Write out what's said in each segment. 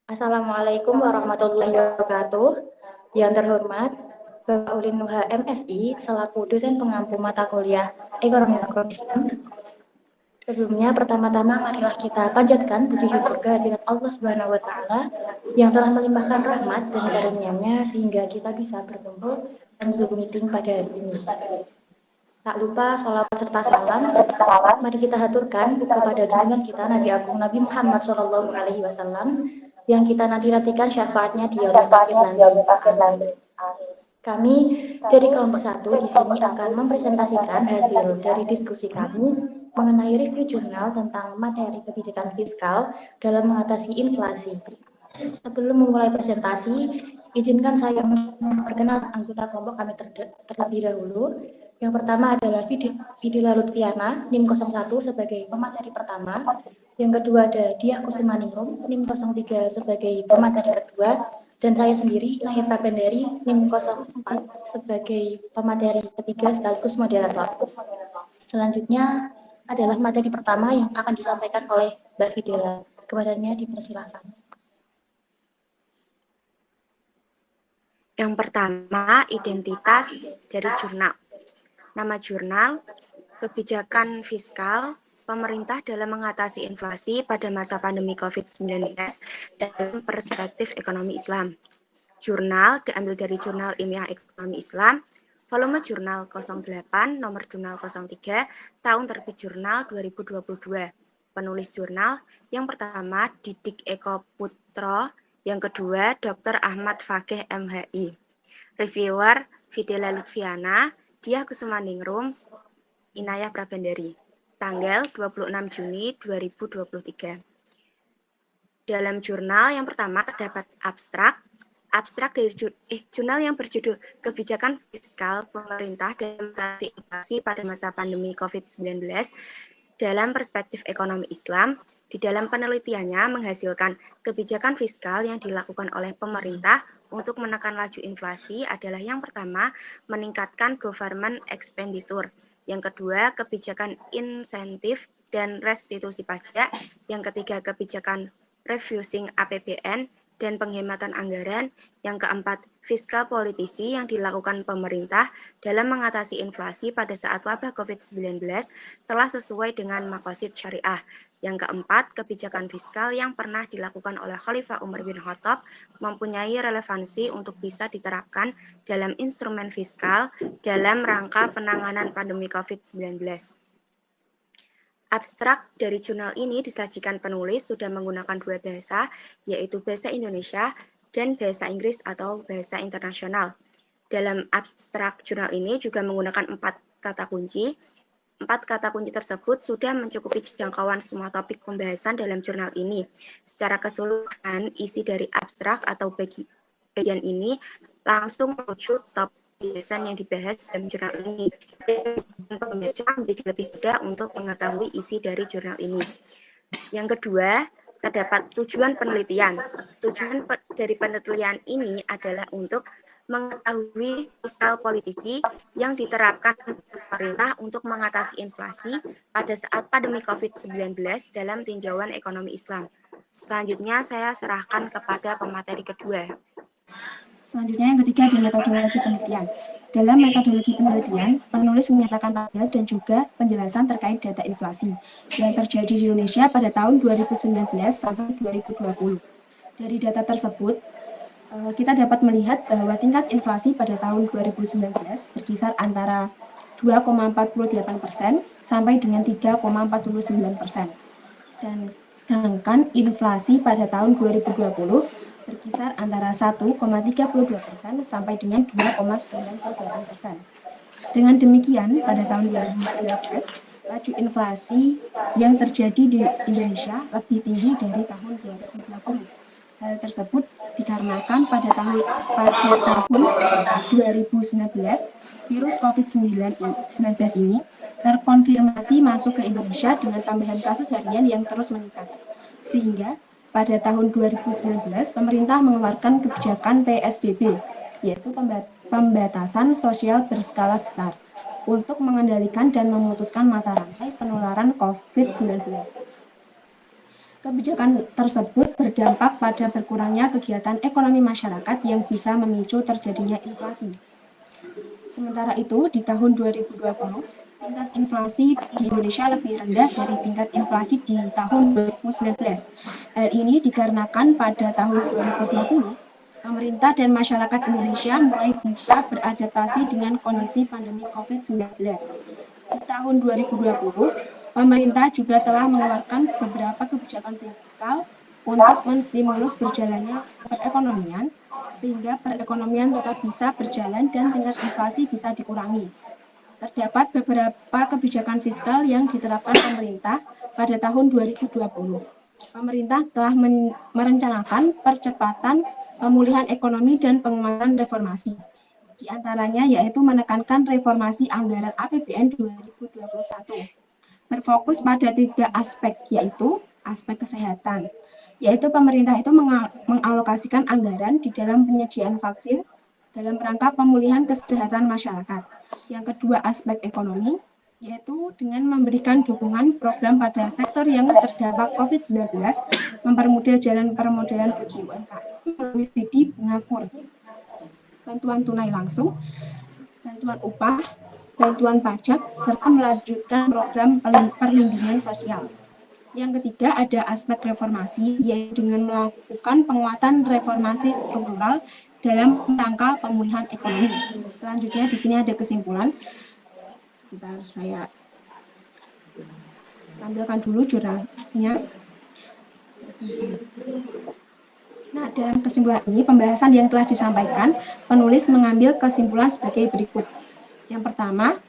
Assalamualaikum warahmatullahi wabarakatuh. Yang terhormat, Bapak Ulin Nuha MSI, selaku dosen pengampu mata kuliah Ekonomi Makro Islam. Sebelumnya, pertama-tama marilah kita panjatkan puji syukur kehadirat Allah Subhanahu wa Ta'ala yang telah melimpahkan rahmat dan karunia-Nya sehingga kita bisa berkumpul dalam Zoom meeting pada hari ini. Tak lupa sholawat serta salam, mari kita haturkan kepada junjungan kita Nabi Agung Nabi Muhammad SAW yang kita nanti-nantikan syafaatnya di yaumil akhir nanti. Amin. Kami dari kelompok 1 di sini akan mempresentasikan hasil dari diskusi kami mengenai review jurnal tentang materi kebijakan fiskal dalam mengatasi inflasi. Sebelum memulai presentasi, izinkan saya memperkenalkan anggota kelompok kami terlebih dahulu. Yang pertama adalah Vidila Lutfiana, NIM 01 sebagai pemateri pertama. Yang kedua ada Diah Kusumaningrum, NIM 03 sebagai pemateri kedua. Dan saya sendiri, Naya Prabandari, NIM 04 sebagai pemateri ketiga sekaligus moderator. Selanjutnya adalah materi pertama yang akan disampaikan oleh Mbak Vidila. Kepadanya dipersilakan. Yang pertama, identitas dari jurnal. Nama jurnal, kebijakan fiskal pemerintah dalam mengatasi inflasi pada masa pandemi COVID-19 dalam perspektif ekonomi Islam. Jurnal diambil dari Jurnal Ilmiah Ekonomi Islam, volume jurnal 08, nomor jurnal 03, tahun terbit jurnal 2022. Penulis jurnal yang pertama Didik Eko Putro, yang kedua Dr. Ahmad Fakih MHI. Reviewer Videla Lutfiana, Diah Kusumaningrum, Inayah Prabandari. Tanggal 26 Juni 2023. Dalam jurnal yang pertama terdapat abstrak dari jurnal yang berjudul Kebijakan Fiskal Pemerintah dalam mengatasi inflasi pada masa pandemi COVID-19 dalam perspektif ekonomi Islam. Di dalam penelitiannya menghasilkan kebijakan fiskal yang dilakukan oleh pemerintah untuk menekan laju inflasi adalah yang pertama, meningkatkan government expenditure. Yang kedua, kebijakan insentif dan restitusi pajak. Yang ketiga, kebijakan refusing APBN dan penghematan anggaran. Yang keempat, fiskal politisi yang dilakukan pemerintah dalam mengatasi inflasi pada saat wabah COVID-19 telah sesuai dengan maqasid syariah. Yang keempat, kebijakan fiskal yang pernah dilakukan oleh Khalifah Umar bin Khattab mempunyai relevansi untuk bisa diterapkan dalam instrumen fiskal dalam rangka penanganan pandemi COVID-19. Abstrak dari jurnal ini disajikan penulis sudah menggunakan dua bahasa, yaitu bahasa Indonesia dan bahasa Inggris atau bahasa internasional. Dalam abstrak jurnal ini juga menggunakan 4 kata kunci. 4 kata kunci tersebut sudah mencukupi jangkauan semua topik pembahasan dalam jurnal ini. Secara keseluruhan, isi dari abstrak atau bagian ini langsung menuju topik pembahasan yang dibahas dalam jurnal ini. Pembaca menjadi lebih mudah untuk mengetahui isi dari jurnal ini. Yang kedua, terdapat tujuan penelitian. Tujuan dari penelitian ini adalah untuk mengetahui fiskal politisi yang diterapkan pemerintah untuk mengatasi inflasi pada saat pandemi COVID-19 dalam tinjauan ekonomi Islam. Selanjutnya saya serahkan kepada pemateri kedua. Selanjutnya yang ketiga adalah metodologi penelitian. Dalam metodologi penelitian, penulis menyatakan tanggal dan juga penjelasan terkait data inflasi yang terjadi di Indonesia pada tahun 2019 sampai 2020. Dari data tersebut, kita dapat melihat bahwa tingkat inflasi pada tahun 2019 berkisar antara 2,48% sampai dengan 3,49%. Dan sedangkan inflasi pada tahun 2020 berkisar antara 1,32% sampai dengan 2,98%. Dengan demikian, pada tahun 2019, laju inflasi yang terjadi di Indonesia lebih tinggi dari tahun 2020. Hal tersebut dikarenakan pada tahun 2019, virus COVID-19 ini terkonfirmasi masuk ke Indonesia dengan tambahan kasus harian yang terus meningkat. Sehingga pada tahun 2019, pemerintah mengeluarkan kebijakan PSBB, yaitu pembatasan sosial berskala besar, untuk mengendalikan dan memutuskan mata rantai penularan COVID-19. Kebijakan tersebut berdampak pada berkurangnya kegiatan ekonomi masyarakat yang bisa memicu terjadinya inflasi. Sementara itu, di tahun 2020, tingkat inflasi di Indonesia lebih rendah dari tingkat inflasi di tahun 2019. Hal ini dikarenakan pada tahun 2020, pemerintah dan masyarakat Indonesia mulai bisa beradaptasi dengan kondisi pandemi COVID-19. Di tahun 2020, pemerintah juga telah mengeluarkan beberapa kebijakan fiskal untuk menstimulus berjalannya perekonomian, sehingga perekonomian tetap bisa berjalan dan tingkat inflasi bisa dikurangi. Terdapat beberapa kebijakan fiskal yang diterapkan pemerintah pada tahun 2020. Pemerintah telah merencanakan percepatan pemulihan ekonomi dan penguatan reformasi. Di antaranya yaitu menekankan reformasi anggaran APBN 2021. Berfokus pada 3 aspek, yaitu aspek kesehatan, yaitu pemerintah itu mengalokasikan anggaran di dalam penyediaan vaksin dalam rangka pemulihan kesehatan masyarakat. Yang kedua, aspek ekonomi, yaitu dengan memberikan dukungan program pada sektor yang terdampak COVID-19, mempermudah jalan permodalan bagi UMKM melalui subsidi bunga kur, bantuan tunai langsung, bantuan upah, bantuan pajak, serta melanjutkan program perlindungan sosial. Yang ketiga ada aspek reformasi, yaitu dengan melakukan penguatan reformasi struktural dalam rangka pemulihan ekonomi. Selanjutnya di sini ada kesimpulan. Sebentar, saya tampilkan dulu jurnalnya. Nah, dalam kesimpulan ini, pembahasan yang telah disampaikan, penulis mengambil kesimpulan sebagai berikut. Yang pertama,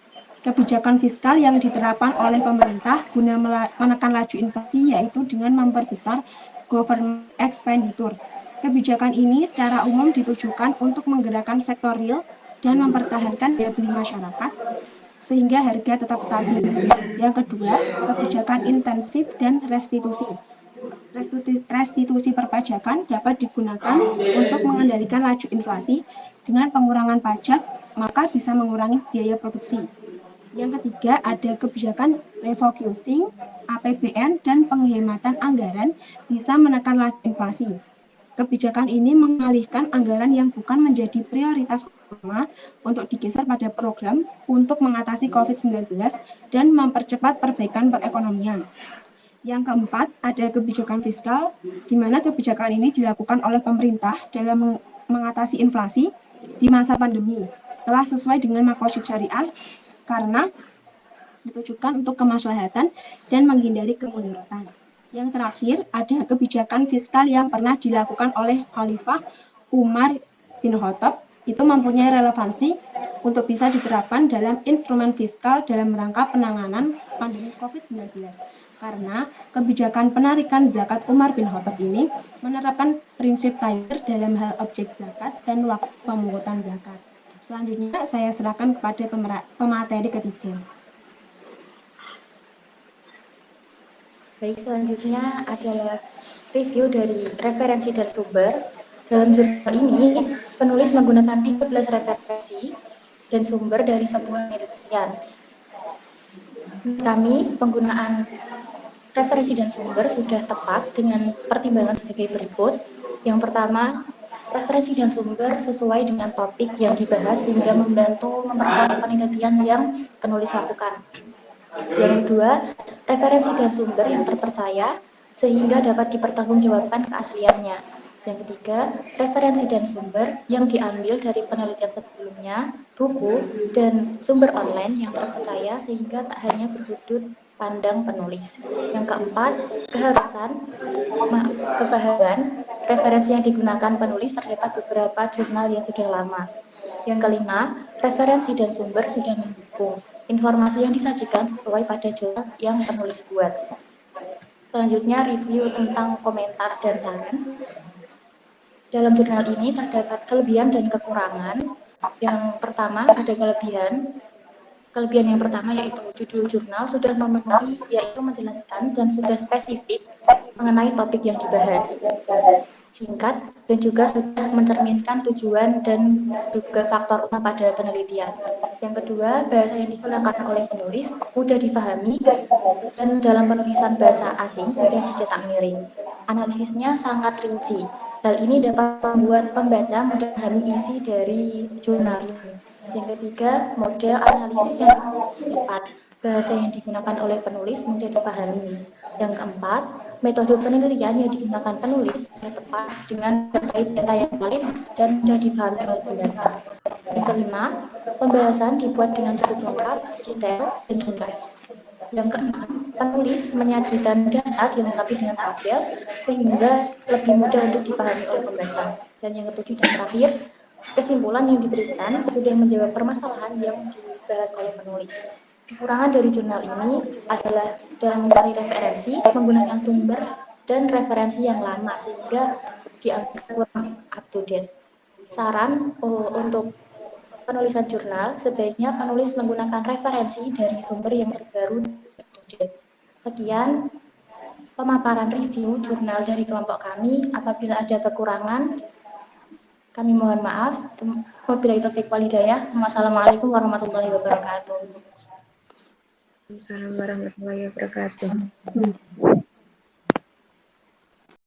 kebijakan fiskal yang diterapkan oleh pemerintah guna menekan laju inflasi yaitu dengan memperbesar government expenditure. Kebijakan ini secara umum ditujukan untuk menggerakkan sektor real dan mempertahankan daya beli masyarakat sehingga harga tetap stabil. Yang kedua, kebijakan intensif dan restitusi. Restitusi perpajakan dapat digunakan untuk mengendalikan laju inflasi dengan pengurangan pajak, maka bisa mengurangi biaya produksi. Yang ketiga, ada kebijakan refocusing APBN dan penghematan anggaran bisa menekan laju inflasi. Kebijakan ini mengalihkan anggaran yang bukan menjadi prioritas utama untuk digeser pada program untuk mengatasi COVID-19 dan mempercepat perbaikan perekonomian. Yang keempat, ada kebijakan fiskal, di mana kebijakan ini dilakukan oleh pemerintah dalam mengatasi inflasi di masa pandemi. Telah sesuai dengan maqasid syariah karena ditujukan untuk kemaslahatan dan menghindari kemudorotan. Yang terakhir, ada kebijakan fiskal yang pernah dilakukan oleh Khalifah Umar bin Khattab, itu mempunyai relevansi untuk bisa diterapkan dalam instrumen fiskal dalam rangka penanganan pandemi COVID-19. Karena kebijakan penarikan zakat Umar bin Khattab ini menerapkan prinsip tayyir dalam hal objek zakat dan waktu pemungutan zakat. Selanjutnya saya serahkan kepada pemateri ketiga. Baik, selanjutnya adalah review dari referensi dan sumber. Dalam jurnal ini, penulis menggunakan 13 referensi dan sumber dari sebuah penelitian. Kami, penggunaan referensi dan sumber sudah tepat dengan pertimbangan sebagai berikut. Yang pertama, referensi dan sumber sesuai dengan topik yang dibahas sehingga membantu memperkuat penelitian yang penulis lakukan. Yang kedua, referensi dan sumber yang terpercaya sehingga dapat dipertanggungjawabkan keasliannya. Yang ketiga, referensi dan sumber yang diambil dari penelitian sebelumnya, buku, dan sumber online yang terpercaya sehingga tak hanya bersudut pandang penulis. Yang keempat, kebahagiaan referensi yang digunakan penulis terdapat beberapa jurnal yang sudah lama. Yang kelima, referensi dan sumber sudah mendukung. Informasi yang disajikan sesuai pada jurnal yang penulis buat. Selanjutnya, review tentang komentar dan saran. Dalam jurnal ini terdapat kelebihan dan kekurangan. Yang pertama ada kelebihan. Kelebihan yang pertama yaitu judul jurnal sudah memenuhi, yaitu menjelaskan dan sudah spesifik mengenai topik yang dibahas. singkat, dan juga sudah mencerminkan tujuan dan juga faktor utama pada penelitian. Yang kedua, bahasa yang digunakan oleh penulis mudah difahami dan dalam penulisan bahasa asing sudah dicetak miring. Analisisnya sangat rinci. Hal ini dapat membuat pembaca mudah memahami isi dari jurnal ini. Yang ketiga, model analisis yang tepat. Bahasa yang digunakan oleh penulis mudah dipahami. Yang keempat, metode penelitian yang digunakan penulis sudah tepat dengan terkait data yang valid dan mudah dipahami oleh pembaca. Yang kelima, pembahasan dibuat dengan cukup lengkap, detail, dan ringkas. Yang keenam, penulis menyajikan data dilengkapi dengan tabel sehingga lebih mudah untuk dipahami oleh pembaca. Dan yang ketujuh dan terakhir, kesimpulan yang diberikan sudah menjawab permasalahan yang dibahas oleh penulis. Kekurangan dari jurnal ini adalah dalam mencari referensi, menggunakan sumber dan referensi yang lama sehingga dianggap kurang up to date. Saran untuk penulisan jurnal, sebaiknya penulis menggunakan referensi dari sumber yang terbaru. Sekian pemaparan review jurnal dari kelompok kami. Apabila ada kekurangan, kami mohon maaf. Wabillahi taufiq wal hidayah. Wassalamualaikum warahmatullahi wabarakatuh. Assalamualaikum warahmatullahi wabarakatuh.